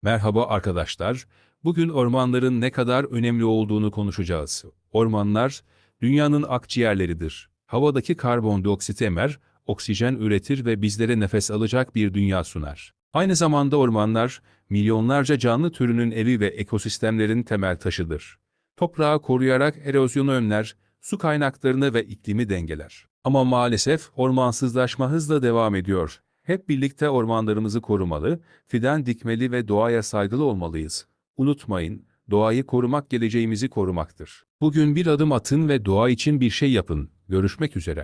Merhaba arkadaşlar. Bugün ormanların ne kadar önemli olduğunu konuşacağız. Ormanlar, dünyanın akciğerleridir. Havadaki karbondioksit emer, oksijen üretir ve bizlere nefes alacak bir dünya sunar. Aynı zamanda ormanlar, milyonlarca canlı türünün evi ve ekosistemlerin temel taşıdır. Toprağı koruyarak erozyonu önler, su kaynaklarını ve iklimi dengeler. Ama maalesef ormansızlaşma hızla devam ediyor. Hep birlikte ormanlarımızı korumalı, fidan dikmeli ve doğaya saygılı olmalıyız. Unutmayın, doğayı korumak geleceğimizi korumaktır. Bugün bir adım atın ve doğa için bir şey yapın. Görüşmek üzere.